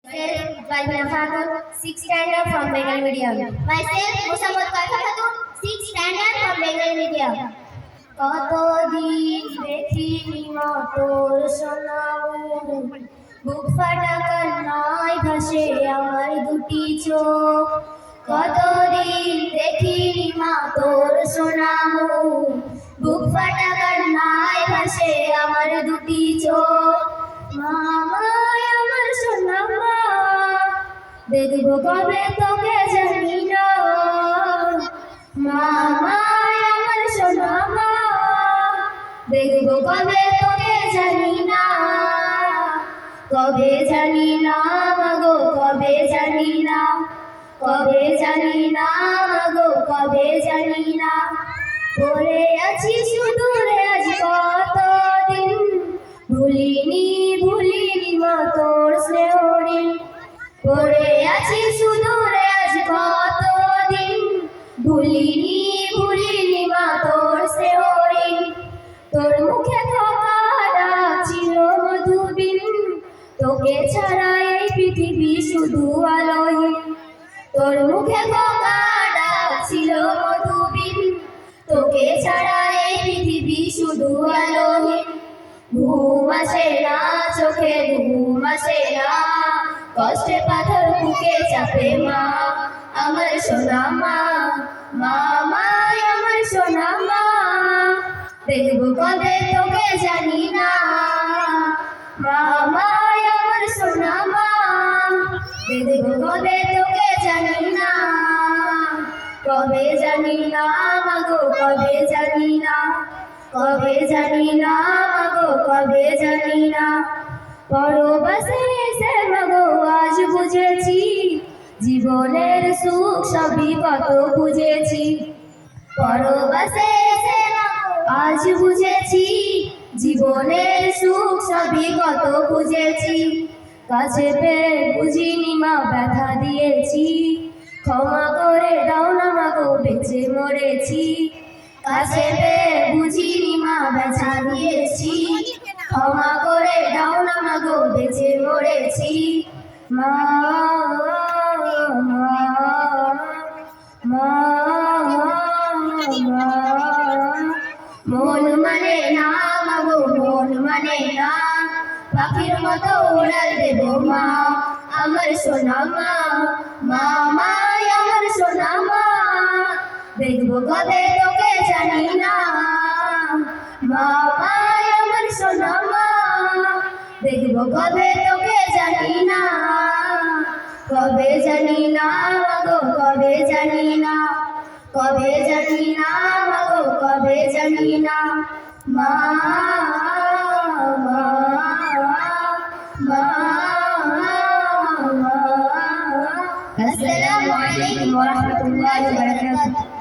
Myself, Balbina Khatun, 6th standard from Bengal medium. Myself, Musammad Kaifa Khatun, 6th standard from Bengal medium. কতদিন দেখিনি মা তোর সোনাও বুক ফাটা কান্নায় ভাসে আমার দুটি চোখ কতদিন দেখিনি মা তোর সোনাও বুক ফাটা কান্নায় ভাসে আমার দুটি চোখ মামায় আমার সোনা মা দেখবো কবে তোকে জানি না মামায় আমার সোনা মা দেখবো কবে তোকে জানি না কবে জানি না মাগো কবে জানি না কবে জানি না মাগো কবে জানি না পড়ে আছি সুদূরে আজ কতদিন ভুলিনি ভুলিনি মা তোর স্নেহঋণ পড়ে আছি সুদূরে আজ কতদিন ভুলিনি ভুলিনি মা তোর স্নেহঋণ তোর মুখে থকা ডাক ছিল মধুবিন তোকে ছাড়া এই পৃথিবী শুধু আলোহীন তোর মুখে থকা ডাক ছিল মধুবিন তোকে ছাড়া এই পৃথিবী শুধু আলোহীন ঘুম আসে না চোখে ঘুম আসে না কষ্টে পাথর বুকে চাপে মা আমার সোনা মা মামায় আমার সোনা মা দেখবো কবে তোকে জানি না মামায় আমার সোনা মা দেখবো কবে তোকে জানি না কবে জানি না মাগো কবে জানি না কবে জানি না মাগো কবে জানি না পরবাসে এসে মাগো আজ বুঝেছি জীবনের সুখ সবই কত বুঝেছি পরবাসে এসে আজ বুঝেছি জীবনের সুখ সবই কত বুঝেছি কাছে পেয়ে বুঝিনি মা ব্যথা দিয়েছি ক্ষমা করে দাও না মাগো বেঁচে মরেছি কাছে পেয়ে বুঝিনি মা ব্যথা দিয়েছি ক্ষমা করে দাও না মাগো বেঁচে মরেছি মা মন মানে না মাগো মন মানে না পাখির মতো উড়াল দেব মা আমার সোনা মা মামায় আমার সোনা মা দেখবো কবে তোকে জানি না মামায় আমার সোনা মা দেখবো কবে তোকে জানি না কবে জানি না মাগো কবে জানি না কবে জানি না মাগো কবে জানি না মা আসসালামু আলাইকুম ওয়া রাহমাতুল্লাহি ওয়া বারাকাতুহু।